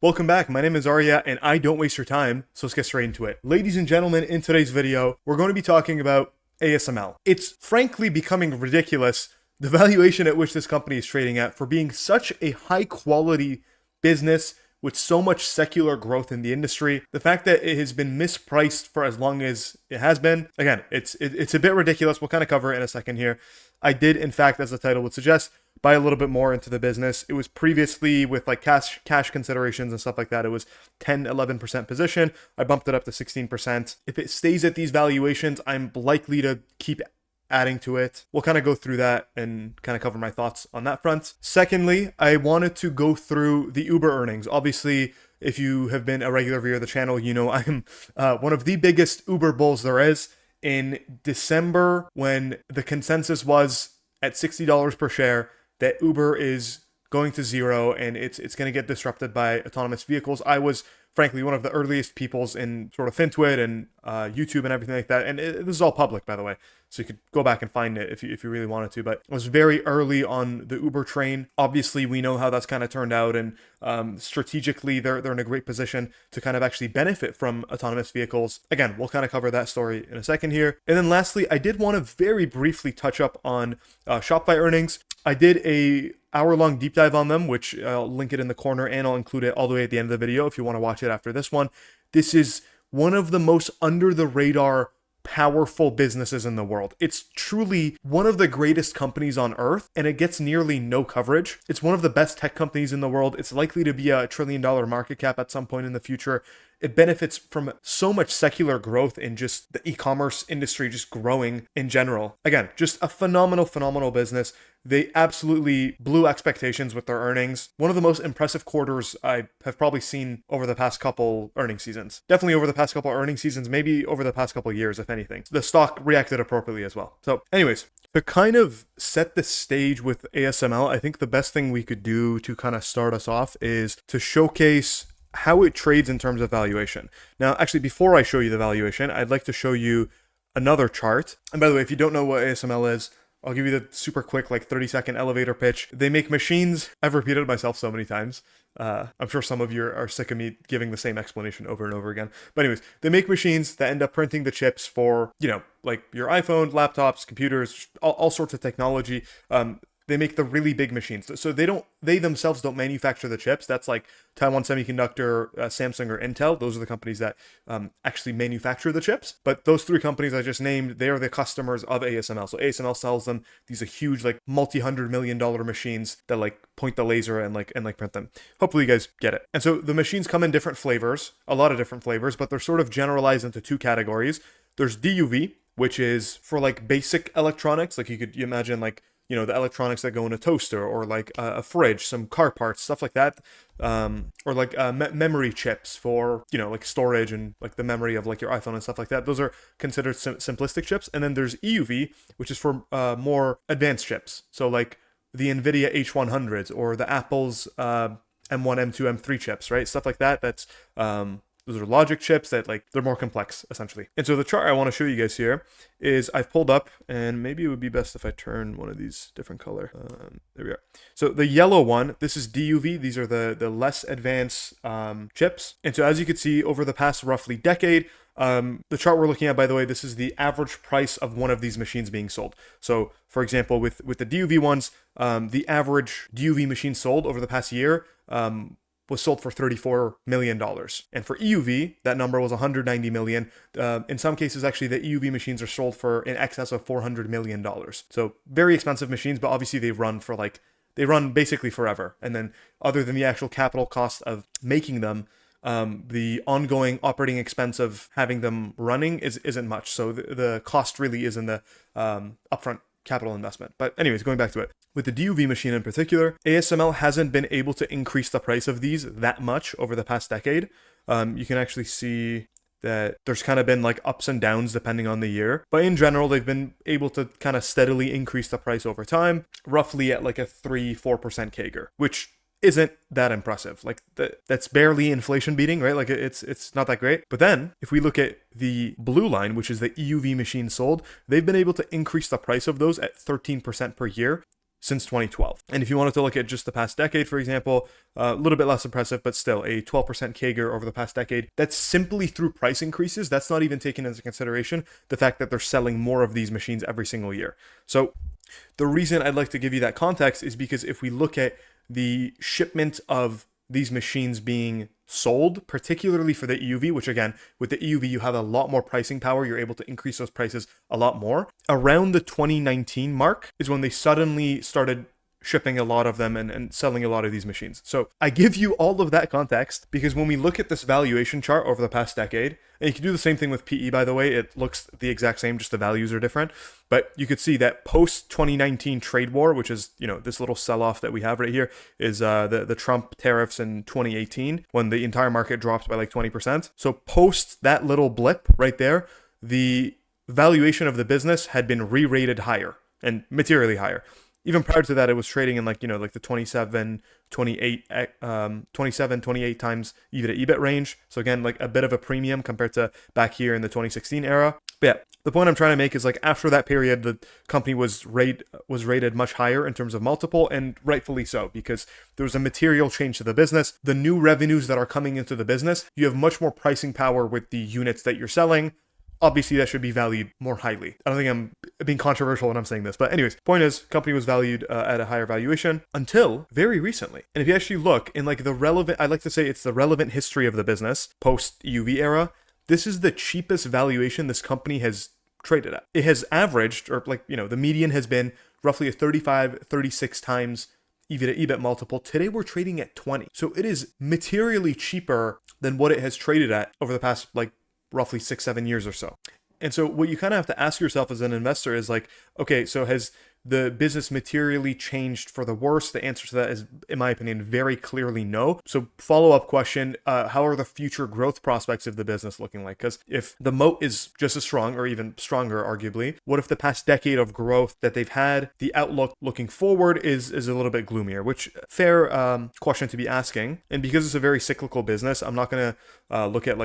Welcome back, my name is Arya and I don't waste your time, so let's get straight into it. Ladies and gentlemen, in today's video, we're going to be talking about ASML. It's frankly becoming ridiculous, the valuation at which this company is trading at for being such a high quality business with so much secular growth in the industry. The fact that it has been mispriced for as long as it has been, again, it's a bit ridiculous. We'll kind of cover it in a second here. I did, in fact, as the title would suggest, buy a little bit more into the business. It was previously with like cash considerations and stuff like that. It was 10-11% position. I bumped it up to 16%. If it stays at these valuations, I'm likely to keep adding to it. We'll kind of go through that and kind of cover my thoughts on that front. Secondly, I wanted to go through the Uber earnings. Obviously, if you have been a regular viewer of the channel, you know I'm one of the biggest Uber bulls there is. In December, when the consensus was at $60 per share, that Uber is going to zero and it's going to get disrupted by autonomous vehicles. I was frankly one of the earliest peoples in sort of FinTwit and YouTube and everything like that. And this is all public, by the way, so you could go back and find it if you really wanted to. But I was very early on the Uber train. Obviously, we know how that's kind of turned out, and strategically, they're in a great position to kind of actually benefit from autonomous vehicles. Again, we'll kind of cover that story in a second here. And then lastly, I did want to very briefly touch up on Shopify earnings. I did a hour-long deep dive on them, which I'll link it in the corner, and I'll include it all the way at the end of the video if you want to watch it after this one. This is one of the most under-the-radar powerful businesses in the world. It's truly one of the greatest companies on earth, and it gets nearly no coverage. It's one of the best tech companies in the world. It's likely to be a $1 trillion market cap at some point in the future. It benefits from so much secular growth in just the e-commerce industry just growing in general. Again, just a phenomenal business. They absolutely blew expectations with their earnings. One of the most impressive quarters I have probably seen over the past couple earnings seasons. Definitely over the past couple earnings seasons, maybe over the past couple years, if anything. The stock reacted appropriately as well. So anyways, to kind of set the stage with ASML, I think the best thing we could do to kind of start us off is to showcase how it trades in terms of valuation. Now, actually, before I show you the valuation, I'd like to show you another chart. And by the way, if you don't know what ASML is, I'll give you the super quick, like 30-second elevator pitch. They make machines. I've repeated it myself so many times. I'm sure some of you are sick of me giving the same explanation over and over again. But anyways, they make machines that end up printing the chips for, you know, like your iPhone, laptops, computers, all sorts of technology. They make the really big machines. So they themselves don't manufacture the chips. That's like Taiwan Semiconductor, Samsung, or Intel. Those are the companies that actually manufacture the chips. But those three companies I just named, they are the customers of ASML. So ASML sells them. These are huge, like multi-$100 million machines that like point the laser and print them. Hopefully you guys get it. And so the machines come in different flavors, a lot of different flavors, but they're sort of generalized into two categories. There's DUV, which is for like basic electronics. Like you imagine like, you know, the electronics that go in a toaster or like a fridge, some car parts, stuff like that. Or like memory chips for, you know, like storage and like the memory of like your iPhone and stuff like that. Those are considered simplistic chips. And then there's EUV, which is for more advanced chips. So like the NVIDIA H100s or the Apple's M1, M2, M3 chips, right? Stuff like that. That's those are logic chips that like they're more complex essentially. And so the chart I want to show you guys here is I've pulled up, and maybe it would be best if I turn one of these different color. There we are. So the yellow one, this is DUV. These are the less advanced chips. And so as you can see over the past roughly decade, the chart we're looking at, by the way, this is the average price of one of these machines being sold. So for example, with the DUV ones, the average DUV machine sold over the past year, was sold for $34 million. And for EUV, that number was $190 million. In some cases, actually, the EUV machines are sold for in excess of $400 million. So very expensive machines, but obviously they run basically forever. And then other than the actual capital cost of making them, the ongoing operating expense of having them running isn't much. So the cost really is in the upfront capital investment. But anyways, going back to it. With the DUV machine in particular, ASML hasn't been able to increase the price of these that much over the past decade. You can actually see that there's kind of been like ups and downs depending on the year. But in general, they've been able to kind of steadily increase the price over time, roughly at like a 3-4% CAGR, which isn't that impressive. Like that's barely inflation beating, right? Like it's not that great. But then if we look at the blue line, which is the EUV machines sold, they've been able to increase the price of those at 13% per year since 2012. And if you wanted to look at just the past decade, for example, a little bit less impressive, but still a 12% CAGR over the past decade. That's simply through price increases. That's not even taken into consideration the fact that they're selling more of these machines every single year. So the reason I'd like to give you that context is because if we look at the shipment of these machines being sold, particularly for the EUV, which again, with the EUV, you have a lot more pricing power. You're able to increase those prices a lot more. Around the 2019 mark is when they suddenly started shipping a lot of them and selling a lot of these machines. So I give you all of that context because when we look at this valuation chart over the past decade, and you can do the same thing with PE, by the way, it looks the exact same, just the values are different. But you could see that post 2019 trade war, which is, this little sell-off that we have right here, is the Trump tariffs in 2018 when the entire market dropped by like 20%. So post that little blip right there, the valuation of the business had been re-rated higher and materially higher. Even prior to that, it was trading in like the 27, 28 times EV to EBIT range. So again, like a bit of a premium compared to back here in the 2016 era. But yeah, the point I'm trying to make is like after that period, the company was rated much higher in terms of multiple, and rightfully so, because there was a material change to the business. The new revenues that are coming into the business, you have much more pricing power with the units that you're selling. Obviously, that should be valued more highly. I don't think I'm being controversial when I'm saying this. But anyways, point is, company was valued at a higher valuation until very recently. And if you actually look in like I'd like to say it's the relevant history of the business, post-EUV era, this is the cheapest valuation this company has traded at. It has averaged, or the median has been roughly a 35, 36 times EV to EBIT multiple. Today we're trading at 20. So it is materially cheaper than what it has traded at over the past roughly 6-7 years or so. And so what you kind of have to ask yourself as an investor is like, okay, so has the business materially changed for the worse? The answer to that is, in my opinion, very clearly no. So follow-up question, how are the future growth prospects of the business looking like? Because if the moat is just as strong or even stronger, arguably, what if the past decade of growth that they've had, the outlook looking forward is a little bit gloomier? Which, fair question to be asking. And because it's a very cyclical business, I'm not going to look at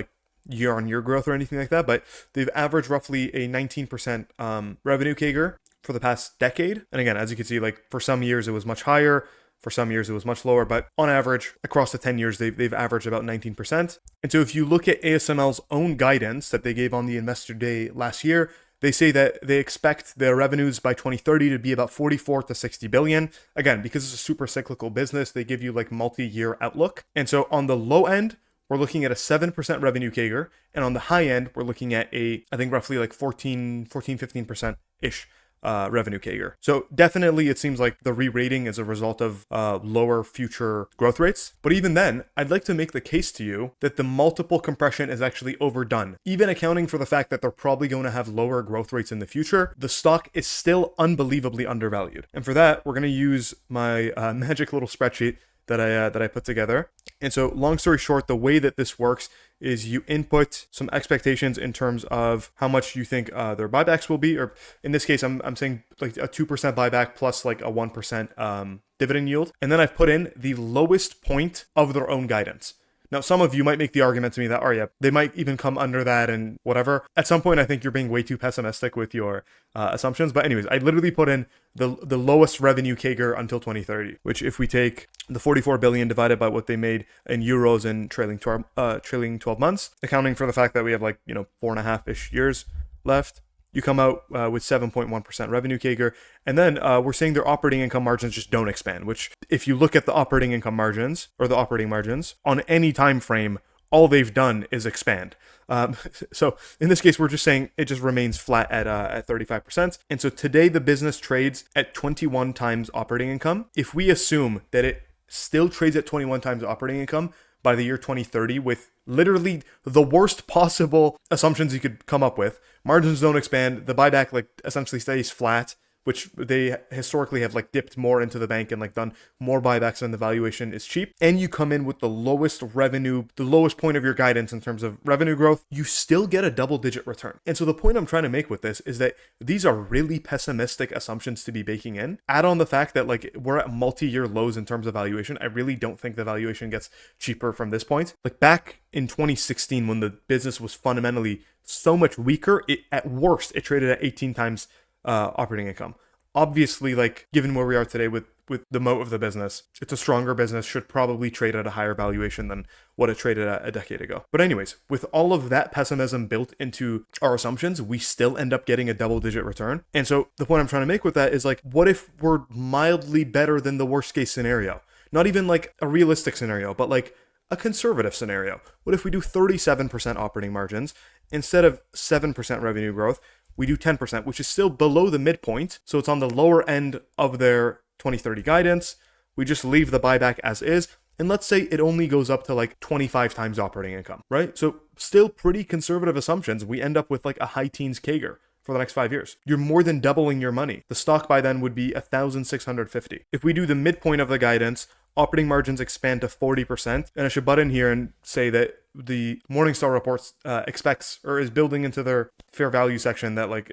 year-on-year growth or anything like that, but they've averaged roughly a 19% revenue CAGR for the past decade. And again, as you can see, for some years it was much higher, for some years it was much lower, but on average, across the 10 years, they've averaged about 19%. And so if you look at ASML's own guidance that they gave on the Investor Day last year, they say that they expect their revenues by 2030 to be about 44 to 60 billion. Again, because it's a super cyclical business, they give you multi-year outlook. And so on the low end, we're looking at a 7% revenue CAGR. And on the high end, we're looking at I think roughly 15%-ish revenue CAGR. So definitely it seems like the re-rating is a result of lower future growth rates. But even then, I'd like to make the case to you that the multiple compression is actually overdone. Even accounting for the fact that they're probably going to have lower growth rates in the future, the stock is still unbelievably undervalued. And for that, we're going to use my magic little spreadsheet that I put together. And so long story short, the way that this works is you input some expectations in terms of how much you think their buybacks will be, or in this case, I'm saying a 2% buyback plus a 1% dividend yield. And then I've put in the lowest point of their own guidance. Now, some of you might make the argument to me that, oh yeah, they might even come under that and whatever. At some point, I think you're being way too pessimistic with your assumptions. But anyways, I literally put in the lowest revenue CAGR until 2030, which if we take the 44 billion divided by what they made in euros in trailing 12 months, accounting for the fact that we have 4.5-ish years left, you come out with 7.1% revenue CAGR. And then we're saying their operating income margins just don't expand, which if you look at the operating income margins or the operating margins on any time frame, all they've done is expand. So in this case, we're just saying it just remains flat at 35%. And so today the business trades at 21 times operating income. If we assume that it still trades at 21 times operating income by the year 2030 with literally the worst possible assumptions you could come up with, margins don't expand, the buyback essentially stays flat, which they historically have dipped more into the bank and done more buybacks when the valuation is cheap, and you come in with the lowest revenue, the lowest point of your guidance in terms of revenue growth, you still get a double-digit return. And so the point I'm trying to make with this is that these are really pessimistic assumptions to be baking in. Add on the fact that we're at multi-year lows in terms of valuation. I really don't think the valuation gets cheaper from this point. Back in 2016, when the business was fundamentally so much weaker, at worst, it traded at 18 times operating income. Obviously, like given where we are today with the moat of the business, it's a stronger business, should probably trade at a higher valuation than what it traded at a decade ago. But anyways, with all of that pessimism built into our assumptions, we still end up getting a double-digit return. And so the point I'm trying to make with that is like, what if we're mildly better than the worst case scenario? Not even like a realistic scenario, but like a conservative scenario. What if we do 37% operating margins instead of 7% revenue growth? We do 10%, which is still below the midpoint. So it's on the lower end of their 2030 guidance. We just leave the buyback as is. And let's say it only goes up to like 25 times operating income, right? So still pretty conservative assumptions. We end up with like a high teens CAGR for the next 5 years. You're more than doubling your money. The stock by then would be 1,650. If we do the midpoint of the guidance, operating margins expand to 40%. And I should butt in here and say that the Morningstar reports expects or is building into their fair value section that like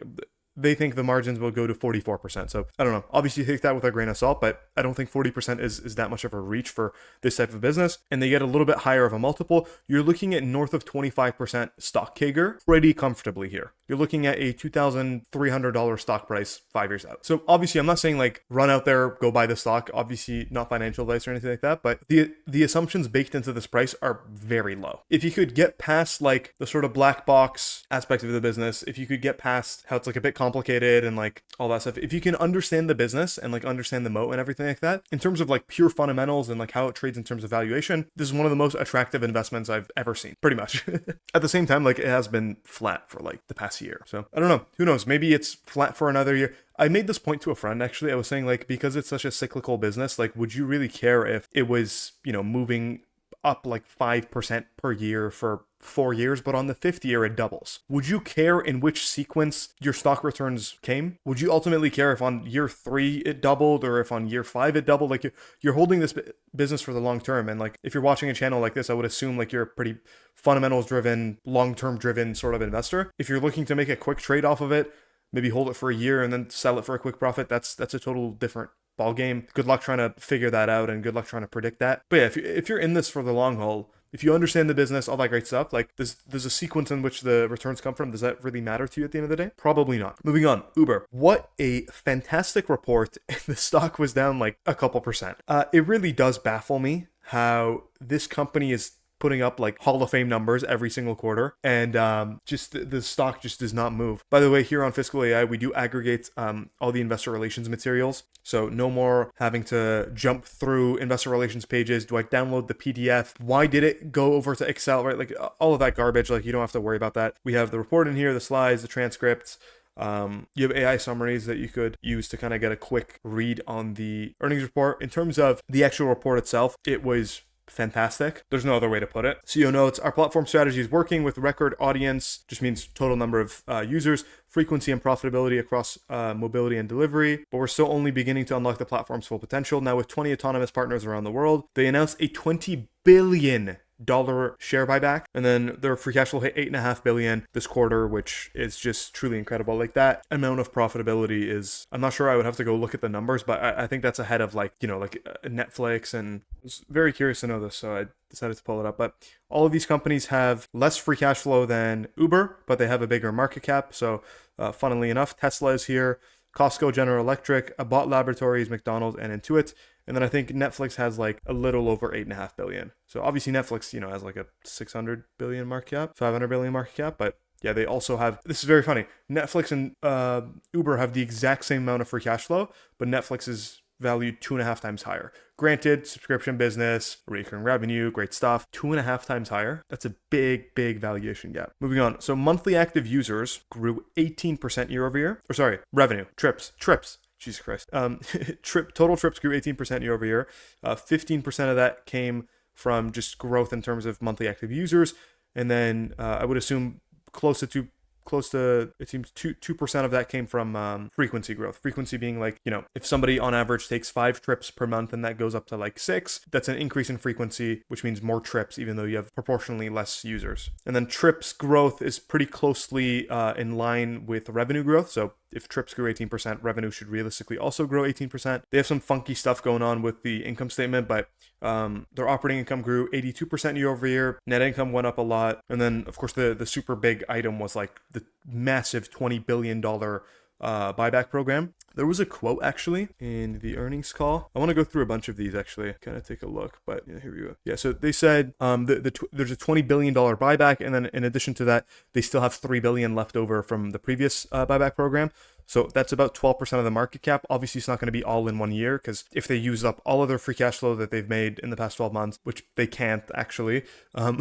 they think the margins will go to 44%. So I don't know. Obviously take that with a grain of salt, but I don't think 40% is that much of a reach for this type of business. And they get a little bit higher of a multiple. You're looking at north of 25% stock CAGR pretty comfortably here. You're looking at a $2,300 stock price 5 years out. So obviously I'm not saying like run out there, go buy the stock. Obviously not financial advice or anything like that, but the assumptions baked into this price are very low. If you could get past like the sort of black box aspect of the business, if you could get past how it's like a bit complicated and like all that stuff, if you can understand the business and like understand the moat and everything like that, in terms of like pure fundamentals and like how it trades in terms of valuation, this is one of the most attractive investments I've ever seen, pretty much. At the same time, like it has been flat for like the past year. So I don't know, who knows, maybe it's flat for another year. I made this point to a friend actually. I was saying like, because it's such a cyclical business, like would you really care if it was, you know, moving up like 5% per year for 4 years, but on the 5th year it doubles? Would you care in which sequence your stock returns came? Would you ultimately care if on year 3 it doubled or if on year 5 it doubled? Like you're holding this business for the long term, and like if you're watching a channel like this, I would assume like you're a pretty fundamentals driven, long-term driven sort of investor. If you're looking to make a quick trade off of it, maybe hold it for a year and then sell it for a quick profit, that's a total different ball game. Good luck trying to figure that out and good luck trying to predict that. But yeah, if you're in this for the long haul, if you understand the business, all that great stuff, like there's a sequence in which the returns come from. Does that really matter to you at the end of the day? Probably not. Moving on, Uber. What a fantastic report. The stock was down like a couple percent. It really does baffle me how this company is putting up like Hall of Fame numbers every single quarter, and just the stock just does not move. By the way, here on Fiscal AI, we do aggregate all the investor relations materials. So no more having to jump through investor relations pages. Do I download the PDF? Why did it go over to Excel, right? Like all of that garbage, like you don't have to worry about that. We have the report in here, the slides, the transcripts. You have AI summaries that you could use to kind of get a quick read on the earnings report. In terms of the actual report itself, it was fantastic. There's no other way to put it. CEO notes, our platform strategy is working with record audience, just means total number of users, frequency and profitability across mobility and delivery, but we're still only beginning to unlock the platform's full potential. Now with 20 autonomous partners around the world, they announced a $20 billion share buyback, and then their free cash flow hit $8.5 billion this quarter, which is just truly incredible. Like that amount of profitability is, I'm not sure, I would have to go look at the numbers, but I think that's ahead of like, you know, like Netflix, and I was very curious to know this, so I decided to pull it up. But all of these companies have less free cash flow than Uber, but they have a bigger market cap. So funnily enough, Tesla is here, Costco, General Electric, Abbott Laboratories, McDonald's, and Intuit. And then I think Netflix has like a little over $8.5 billion. So obviously Netflix, you know, has like a 600 billion market cap, 500 billion market cap. But yeah, they also have, this is very funny, Netflix and Uber have the exact same amount of free cash flow, but Netflix is valued 2.5 times higher. Granted, subscription business, recurring revenue, great stuff, 2.5 times higher. That's a big, big valuation gap. Moving on. So monthly active users grew 18% year over year. Or sorry, revenue, trips. Jesus Christ. Total trips grew 18% year over year. 15% of that came from just growth in terms of monthly active users. And then I would assume close to it seems 2% of that came from frequency growth. Frequency being like, you know, if somebody on average takes 5 trips per month and that goes up to like 6, that's an increase in frequency, which means more trips, even though you have proportionally less users. And then trips growth is pretty closely in line with revenue growth. So if trips grew 18%, revenue should realistically also grow 18%. They have some funky stuff going on with the income statement, but their operating income grew 82% year over year. Net income went up a lot. And then, of course, the super big item was like the massive $20 billion buyback program. There was a quote actually in the earnings call. I want to go through a bunch of these actually, kind of take a look, but yeah, here we go. Yeah, so they said there's a $20 billion buyback, and then in addition to that, they still have $3 billion left over from the previous buyback program. So that's about 12% of the market cap. Obviously, it's not going to be all in one year, because if they use up all of their free cash flow that they've made in the past 12 months, which they can't actually, and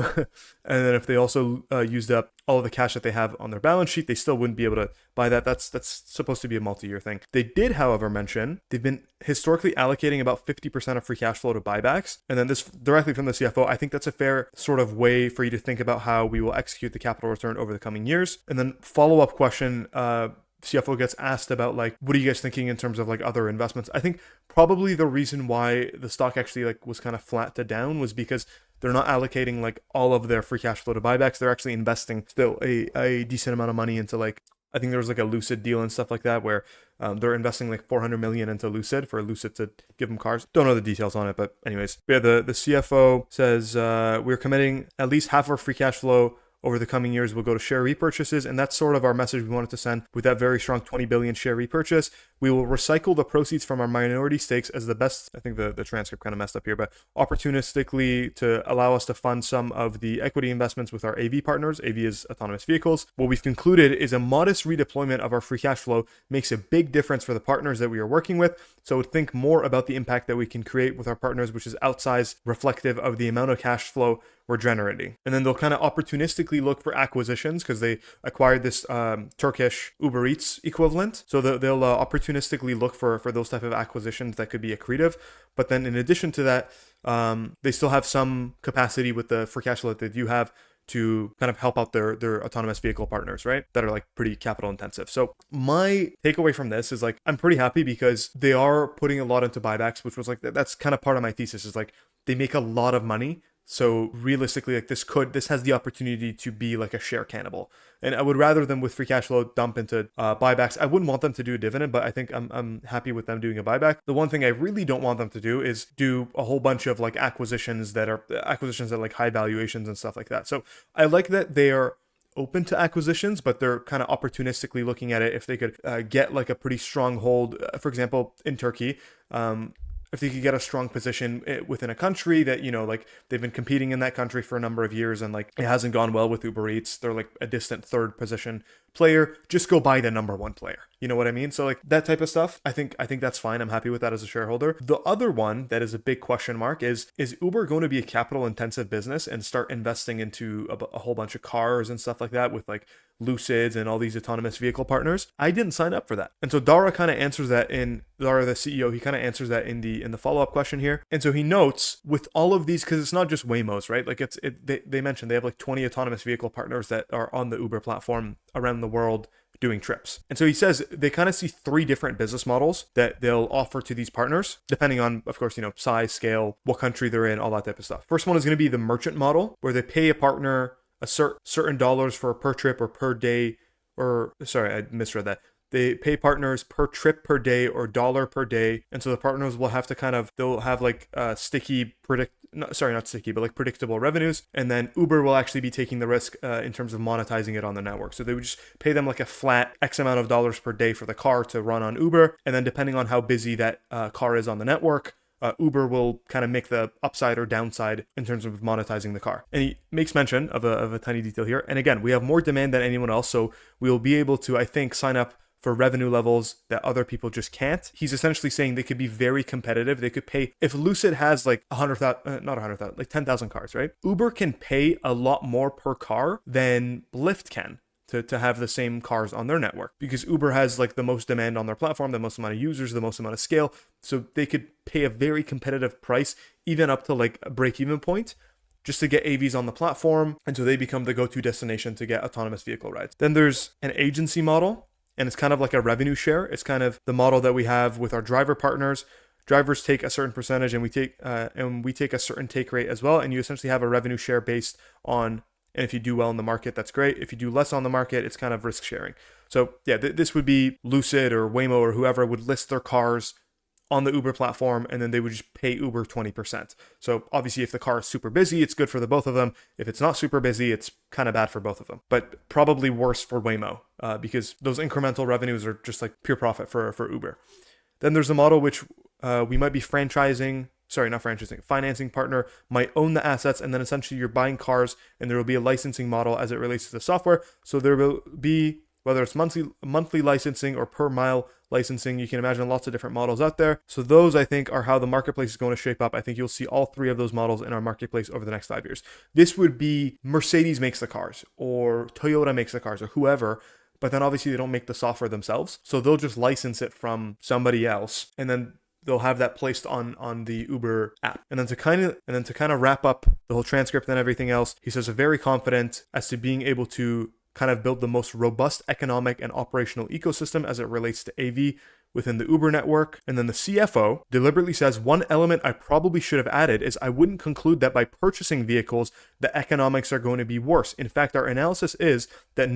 then if they also used up all of the cash that they have on their balance sheet, they still wouldn't be able to buy that. That's supposed to be a multi-year thing. They did, however, mention they've been historically allocating about 50% of free cash flow to buybacks. And then this directly from the CFO, I think that's a fair sort of way for you to think about how we will execute the capital return over the coming years. And then follow-up question, CFO gets asked about like, what are you guys thinking in terms of like other investments? I think probably the reason why the stock actually like was kind of flat to down was because they're not allocating like all of their free cash flow to buybacks. They're actually investing still a decent amount of money into like, I think there was like a Lucid deal and stuff like that where they're investing like 400 million into Lucid for Lucid to give them cars. Don't know the details on it, but anyways, yeah, the CFO says we're committing at least half our free cash flow over the coming years will go to share repurchases, and that's sort of our message we wanted to send with that very strong 20 billion share repurchase. We will recycle the proceeds from our minority stakes as the best, I think the transcript kind of messed up here, but opportunistically to allow us to fund some of the equity investments with our AV partners. AV is autonomous vehicles. What we've concluded is a modest redeployment of our free cash flow makes a big difference for the partners that we are working with. So think more about the impact that we can create with our partners, which is outsized, reflective of the amount of cash flow we're generating. And then they'll kind of opportunistically look for acquisitions because they acquired this Turkish Uber Eats equivalent. So they'll opportunistically look for those type of acquisitions that could be accretive. But then in addition to that, they still have some capacity with the free cash flow that they do have to kind of help out their autonomous vehicle partners, right? That are like pretty capital intensive. So my takeaway from this is like, I'm pretty happy because they are putting a lot into buybacks, which was like, that's kind of part of my thesis is like, they make a lot of money. So realistically, like this has the opportunity to be like a share cannibal. And I would rather them with free cash flow dump into buybacks. I wouldn't want them to do a dividend, but I think I'm happy with them doing a buyback. The one thing I really don't want them to do is do a whole bunch of like acquisitions at like high valuations and stuff like that. So I like that they are open to acquisitions, but they're kind of opportunistically looking at it. If they could get like a pretty strong hold, for example, in Turkey, if they could get a strong position within a country that, you know, like they've been competing in that country for a number of years and like it hasn't gone well with Uber Eats, they're like a distant third position player, just go buy the number one player. You know what I mean? So like that type of stuff, I think that's fine. I'm happy with that as a shareholder. The other one that is a big question mark is Uber going to be a capital intensive business and start investing into a whole bunch of cars and stuff like that with like Lucids and all these autonomous vehicle partners? I didn't sign up for that. And so Dara kind of answers that Dara, the CEO, he kind of answers that in the follow-up question here. And so he notes with all of these, because it's not just Waymos, right? Like they mentioned they have like 20 autonomous vehicle partners that are on the Uber platform around the world doing trips. And so he says they kind of see three different business models that they'll offer to these partners, depending on, of course, you know, size, scale, what country they're in, all that type of stuff. First one is going to be the merchant model, where they pay a partner a certain dollars for per trip or per day, or sorry, I misread that. They pay partners per trip per day or dollar per day. And so the partners will have to they'll have like predictable revenues. And then Uber will actually be taking the risk in terms of monetizing it on the network. So they would just pay them like a flat X amount of dollars per day for the car to run on Uber. And then depending on how busy that car is on the network, Uber will kind of make the upside or downside in terms of monetizing the car. And he makes mention of a tiny detail here. And again, we have more demand than anyone else. So we'll be able to, I think, sign up for revenue levels that other people just can't. He's essentially saying they could be very competitive. They could pay, if Lucid has like 10,000 cars, right? Uber can pay a lot more per car than Lyft can to have the same cars on their network, because Uber has like the most demand on their platform, the most amount of users, the most amount of scale. So they could pay a very competitive price, even up to like a break-even point, just to get AVs on the platform. And so they become the go-to destination to get autonomous vehicle rides. Then there's an agency model, and it's kind of like a revenue share. It's kind of the model that we have with our driver partners. Drivers take a certain percentage, and we take a certain take rate as well. And you essentially have a revenue share based on, and if you do well in the market, that's great. If you do less on the market, it's kind of risk sharing. So yeah, this would be Lucid or Waymo or whoever would list their cars on the Uber platform, and then they would just pay Uber 20%. So obviously if the car is super busy, it's good for the both of them. If it's not super busy, it's kind of bad for both of them, but probably worse for Waymo because those incremental revenues are just like pure profit for Uber. Then there's a model which we might be financing partner might own the assets, and then essentially you're buying cars and there will be a licensing model as it relates to the software. So there will be, whether it's monthly licensing or per mile licensing, you can imagine lots of different models out there. So those, I think, are how the marketplace is going to shape up. I think you'll see all three of those models in our marketplace over the next 5 years. This would be Mercedes makes the cars, or Toyota makes the cars, or whoever, but then obviously they don't make the software themselves. So they'll just license it from somebody else, and then they'll have that placed on the Uber app. And then to kind of wrap up the whole transcript and everything else, he says, very confident as to being able to kind of build the most robust economic and operational ecosystem as it relates to AV within the Uber network. And then the CFO deliberately says, one element I probably should have added is I wouldn't conclude that by purchasing vehicles, the economics are going to be worse. In fact, our analysis is that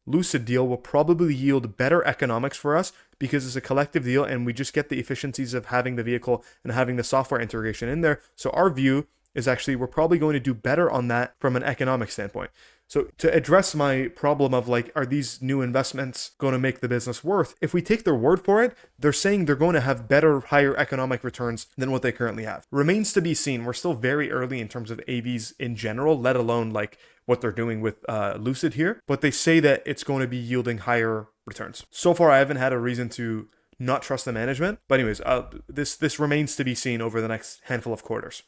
Lucid deal will probably yield better economics for us because it's a collective deal and we just get the efficiencies of having the vehicle and having the software integration in there. So our view is actually we're probably going to do better on that from an economic standpoint. So to address my problem of like, are these new investments going to make the business worth? If we take their word for it, they're saying they're going to have better, higher economic returns than what they currently have. Remains to be seen. We're still very early in terms of AVs in general, let alone like what they're doing with Lucid here. But they say that it's going to be yielding higher returns. So far, I haven't had a reason to not trust the management. But anyways, this remains to be seen over the next handful of quarters.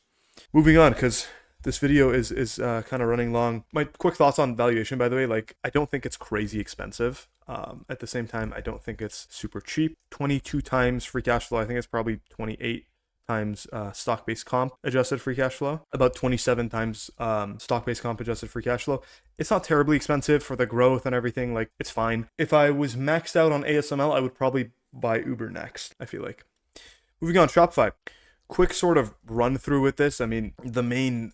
Moving on, because this video is kind of running long. My quick thoughts on valuation, by the way, like I don't think it's crazy expensive. At the same time, I don't think it's super cheap. 22 times free cash flow. I think it's probably 28 times stock-based comp adjusted free cash flow. About 27 times stock-based comp adjusted free cash flow. It's not terribly expensive for the growth and everything. Like it's fine. If I was maxed out on ASML, I would probably buy Uber next, I feel like. Moving on, Shopify. Quick sort of run through with this. I mean, the main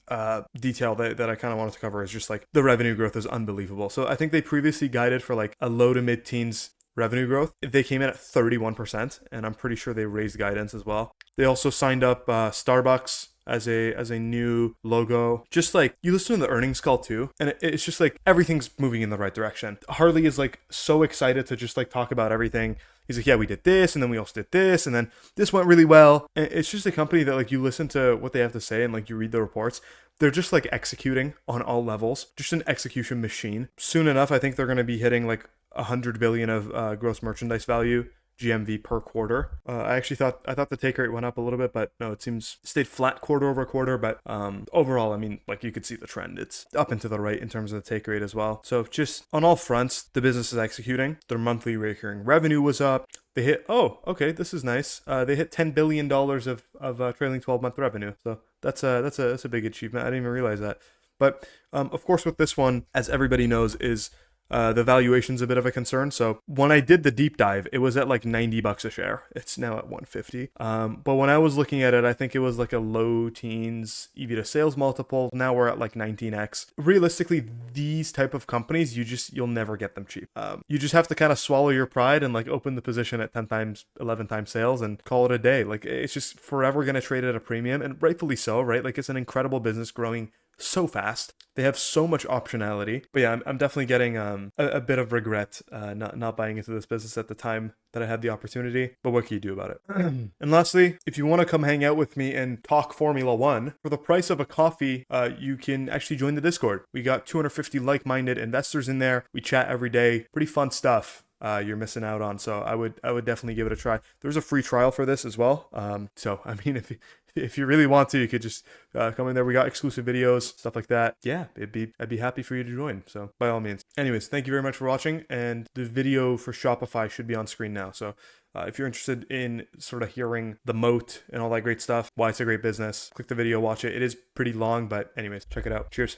detail that I kind of wanted to cover is just like the revenue growth is unbelievable. So I think they previously guided for like a low to mid-teens revenue growth. They came in at 31%, and I'm pretty sure they raised guidance as well. They also signed up Starbucks as a new logo. Just like you listen to the earnings call too, and it's just like everything's moving in the right direction. Harley is like so excited to just like talk about everything. He's like, yeah, we did this, and then we also did this, and then this went really well. And it's just a company that like you listen to what they have to say and like you read the reports. They're just like executing on all levels, just an execution machine. Soon enough, I think they're going to be hitting like 100 billion of gross merchandise value. GMV per quarter. I thought the take rate went up a little bit, but no, it seems stayed flat quarter over quarter. But overall, I mean, like you could see the trend. It's up and to the right in terms of the take rate as well. So just on all fronts, the business is executing. Their monthly recurring revenue was up. They hit, this is nice. They hit $10 billion of trailing 12-month revenue. So that's a big achievement. I didn't even realize that. But of course, with this one, as everybody knows, is the valuation's a bit of a concern. So when I did the deep dive, it was at like $90 a share. It's now at 150. But when I was looking at it, I think it was like a low teens EV to sales multiple. Now we're at like 19x. Realistically, these type of companies, you'll never get them cheap. You just have to kind of swallow your pride and like open the position at 10 times, 11 times sales and call it a day. Like it's just forever going to trade at a premium, and rightfully so, right? Like it's an incredible business growing so fast. They have so much optionality. But yeah, I'm definitely getting a bit of regret not buying into this business at the time that I had the opportunity. But what can you do about it? And lastly, if you want to come hang out with me and talk Formula One, for the price of a coffee, you can actually join the Discord. We got 250 like-minded investors in there. We chat every day. Pretty fun stuff. You're missing out on. So I would definitely give it a try. There's a free trial for this as well. So I mean, if you really want to, you could just come in there. We got exclusive videos, stuff like that. Yeah, I'd be happy for you to join. So by all means. Anyways, thank you very much for watching. And the video for Shopify should be on screen now. So if you're interested in sort of hearing the moat and all that great stuff, why it's a great business, click the video, watch it. It is pretty long, but anyways, check it out. Cheers.